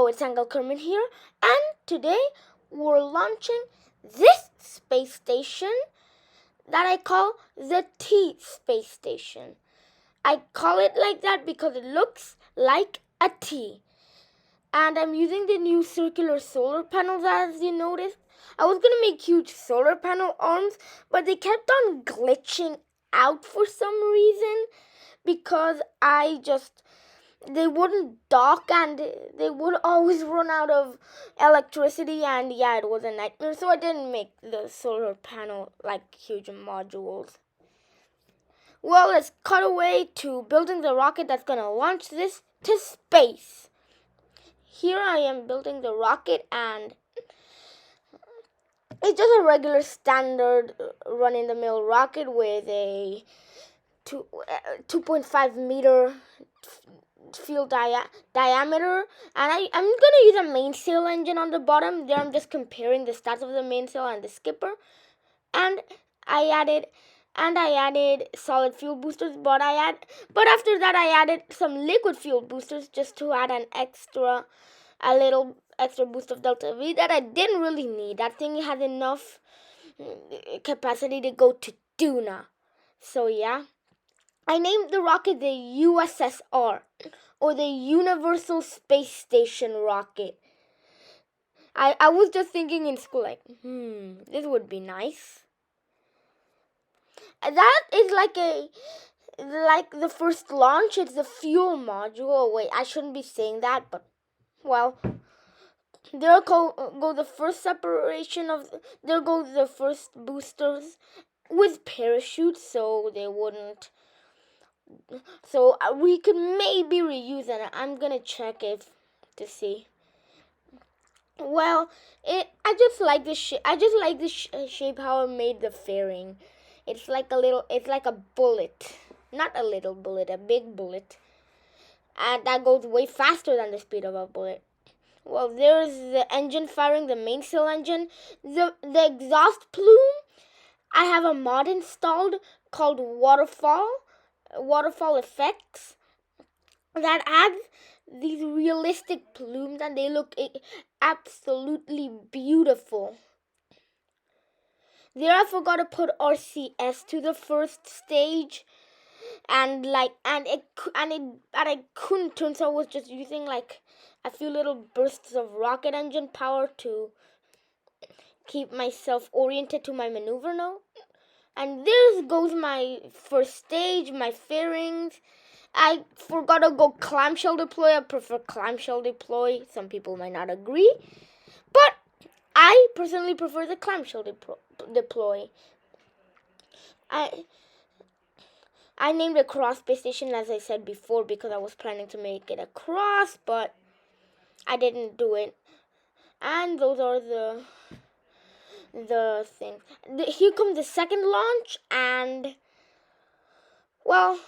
it's Uncle Kerman here, and today we're launching this space station that I call the T Space Station. I call it like that because it looks like a T. And I'm using the new circular solar panels, as you noticed. I was going to make huge solar panel arms, but they kept on glitching out for some reason because they wouldn't dock and they would always run out of electricity, and yeah, it was a nightmare. So I didn't make the solar panel like huge modules. Well, let's cut away to building the rocket that's gonna launch this to space. Here I am building the rocket, and it's just a regular standard run-in-the-mill rocket with a 2.5 meter field diameter, and I'm gonna use a mainsail engine on the bottom. There I'm just comparing the stats of the mainsail and the skipper, and I added solid fuel boosters, but after that I added some liquid fuel boosters just to add a little extra boost of delta V that I didn't really need. That thing has enough capacity to go to Duna. So yeah, I named the rocket the USSR, or the Universal Space Station rocket. I was just thinking in school, like, this would be nice. That is like the first launch. It's the fuel module. Oh, wait, I shouldn't be saying that, but, well, there go the first there go the first boosters with parachutes, so they wouldn't. So we could maybe reuse it. I'm gonna check it to see. Well, I just like this shape. I just like this shape how it made the fairing. It's like a bullet, not a little bullet, a big bullet, and that goes way faster than the speed of a bullet. Well, there's the engine firing, the mainsail engine, the exhaust plume. I have a mod installed called waterfall effects that adds these realistic plumes, and they look absolutely beautiful. There I forgot to put RCS to the first stage, and I couldn't turn, so I was just using like a few little bursts of rocket engine power to keep myself oriented to my maneuver node. And there goes my first stage, my fairings. I forgot to go clamshell deploy. I prefer clamshell deploy. Some people might not agree, but I personally prefer the clamshell deploy. I named it Cross Space Station, as I said before, because I was planning to make it a cross, but I didn't do it. And those are the things. Here comes the second launch, and, well,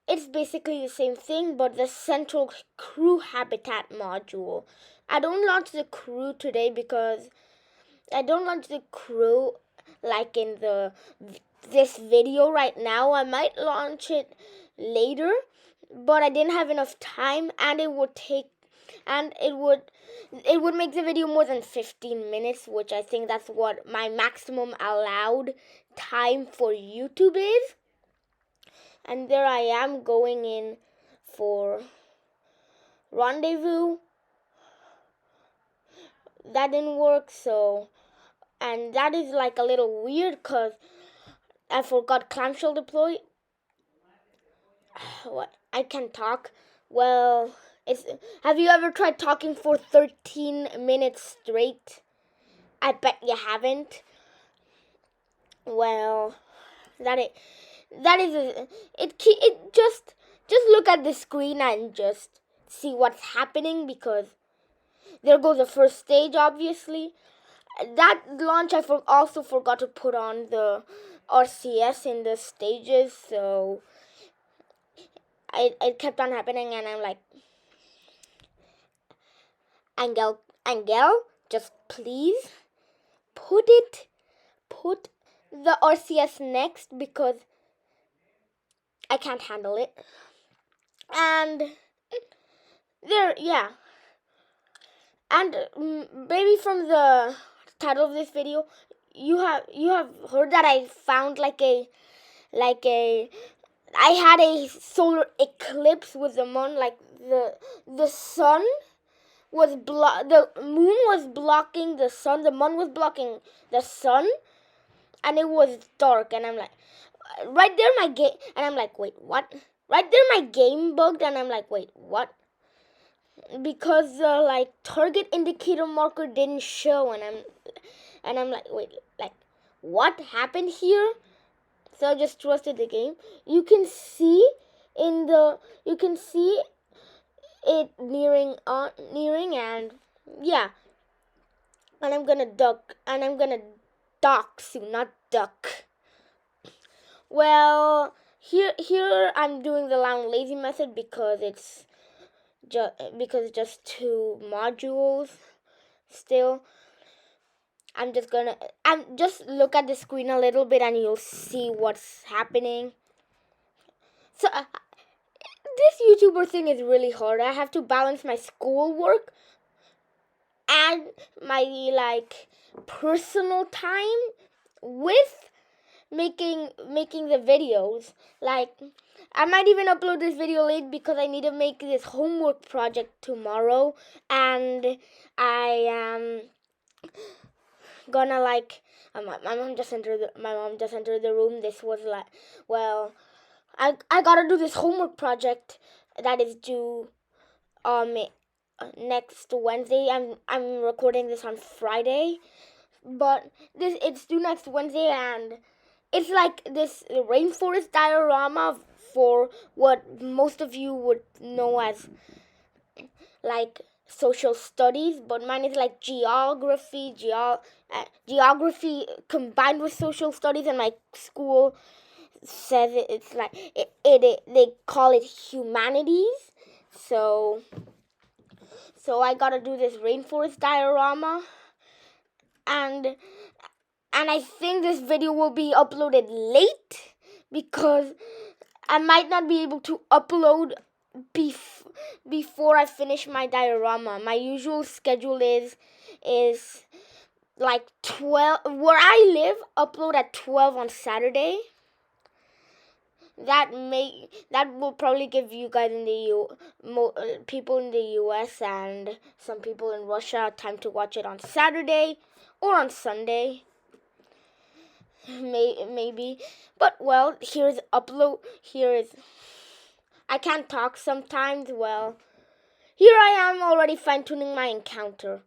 it's basically the same thing, but the central crew habitat module. I don't launch the crew today because I don't launch the crew like in this video right now. I might launch it later, but I didn't have enough time, and it would make the video more than 15 minutes, which I think that's what my maximum allowed time for YouTube is. And there I am going in for rendezvous. That didn't work, and that is like a little weird because I forgot clamshell deploy. What? I can't talk. Well, have you ever tried talking for 13 minutes straight? I bet you haven't. Well, just look at the screen and just see what's happening, because there goes the first stage, obviously. That launch I also forgot to put on the RCS in the stages, so it kept on happening, and I'm like, Angel, just please put the RCS next, because I can't handle it. And there, yeah. And maybe from the title of this video, you have heard that I found like a I had a solar eclipse with the moon, like the sun was the moon was blocking the sun, the moon was blocking the sun, and it was dark, and I'm like, right there my game, and I'm like, wait, what? Right there my game bugged, and I'm like, wait, what? Because the like target indicator marker didn't show, and I'm like, wait, like what happened here? So I just trusted the game. You can see it nearing, and yeah, and I'm gonna dock soon, not duck. Well, here I'm doing the long lazy method because it's just 2 modules still. I'm just look at the screen a little bit and you'll see what's happening. So this YouTuber thing is really hard. I have to balance my schoolwork and my like personal time with making the videos. Like I might even upload this video late because I need to make this homework project tomorrow, and I am gonna like my mom just entered the room. This was like, well, I gotta do this homework project that is due next Wednesday. I'm recording this on Friday, but it's due next Wednesday, and it's like this rainforest diorama for what most of you would know as like social studies, but mine is like geography combined with social studies, and my school says it's like they call it humanities. So I gotta do this rainforest diorama, and I think this video will be uploaded late because I might not be able to upload before I finish my diorama. My usual schedule is like 12 where I live, upload at 12 on Saturday. That will probably give you guys in the people in the US and some people in Russia time to watch it on Saturday or on Sunday. Maybe, but well, here's upload. I can't talk sometimes. Well, here I am already fine-tuning my encounter.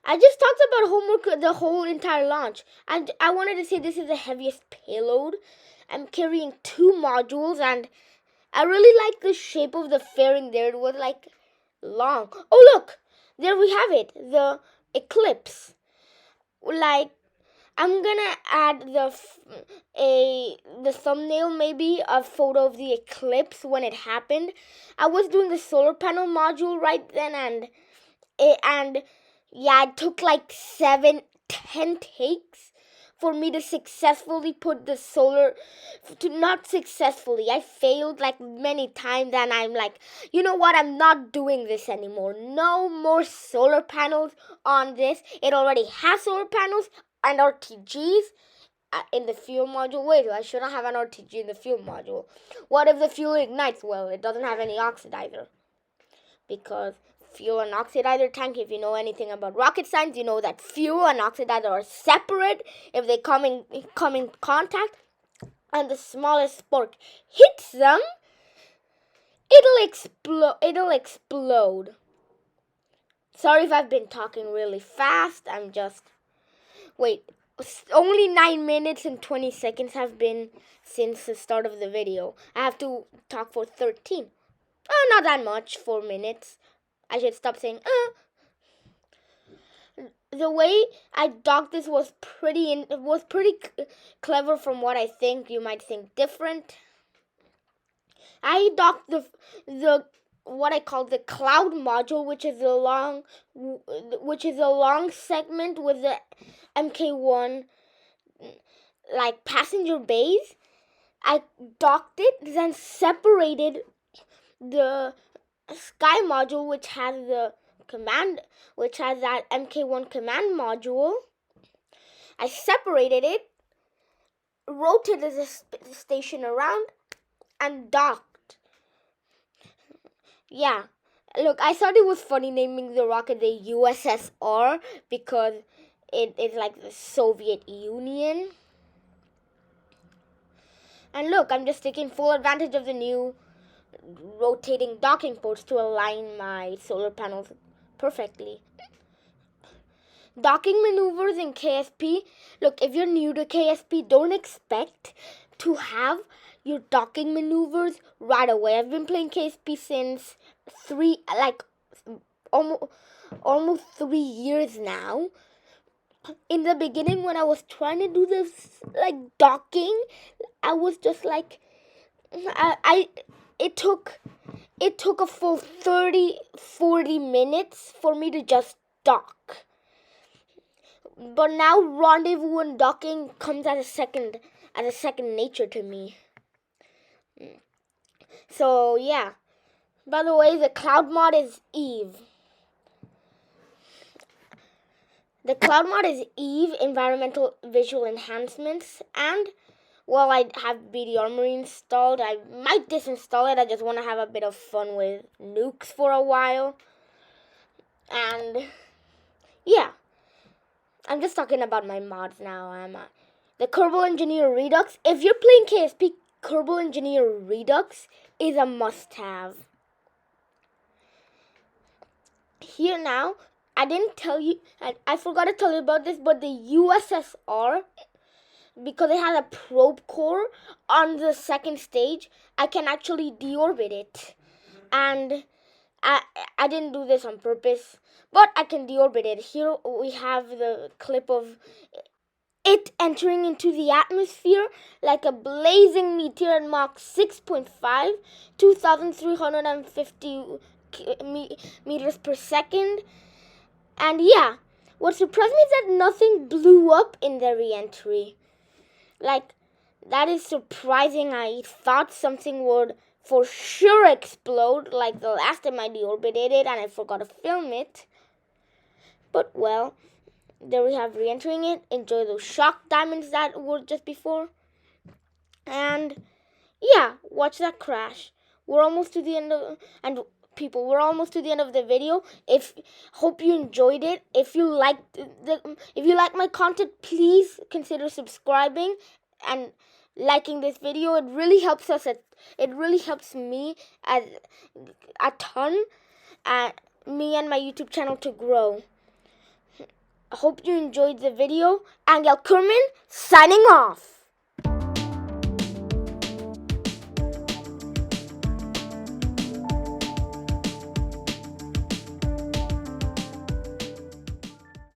I just talked about homework the whole entire launch, and I wanted to say this is the heaviest payload. I'm carrying 2 modules, and I really like the shape of the fairing there. It was like long. Oh look, there we have it, the eclipse. Like, I'm gonna add the thumbnail, maybe a photo of the eclipse when it happened. I was doing the solar panel module right then, and it took like 7-10 takes for me to successfully put the not successfully. I failed like many times, and I'm like, you know what? I'm not doing this anymore. No more solar panels on this. It already has solar panels and RTGs in the fuel module. Wait, I shouldn't have an RTG in the fuel module. What if the fuel ignites? Well, it doesn't have any oxidizer. Because fuel and oxidizer tank, if you know anything about rocket science, you know that fuel and oxidizer are separate. If they come in contact and the smallest spark hits them, it'll explode. Sorry if I've been talking really fast. Only 9 minutes and 20 seconds have been since the start of the video. I have to talk for 13. Not that much, 4 minutes. I should stop saying, The way I docked this was pretty clever from what I think. You might think different. I docked the what I call the cloud module, which is a long segment with the MK1 like passenger bays. I docked it, then separated the sky module, which has the command, which has that MK1 command module. I separated it, rotated the station around, and docked. Yeah, look, I thought it was funny naming the rocket the USSR because it is like the Soviet Union. And look, I'm just taking full advantage of the new rotating docking ports to align my solar panels perfectly. Docking maneuvers in KSP. Look, if you're new to KSP, don't expect to have your docking maneuvers right away. I've been playing KSP since almost 3 years now. In the beginning, when I was trying to do this docking, I was just like, it took a full 30-40 minutes for me to just dock. But now rendezvous and docking comes as a second nature to me. So yeah. By the way, the cloud mod is Eve. The cloud mod is Eve, environmental visual enhancements, and while I have BD Armory installed, I might disinstall it. I just want to have a bit of fun with nukes for a while. And yeah. I'm just talking about my mods now. The Kerbal Engineer Redux. If you're playing KSP, Kerbal Engineer Redux is a must-have. Here now, I didn't tell you, I forgot to tell you about this, but the USSR, because it has a probe core on the second stage, I can actually deorbit it. And I didn't do this on purpose, but I can deorbit it. Here we have the clip of it entering into the atmosphere like a blazing meteor at Mach 6.5, 2,350 meters per second. And yeah, what surprised me is that nothing blew up in the re-entry. That is surprising. I thought something would for sure explode like the last time I deorbited it and I forgot to film it. But well, there we have re-entering it. Enjoy those shock diamonds that were just before. And yeah, watch that crash. We're almost to the end of we're almost to the end of the video. Hope you enjoyed it. If you like my content, please consider subscribing and liking this video. It really helps us. It really helps me a ton. Me and my YouTube channel to grow. I hope you enjoyed the video. Angel Kerman signing off.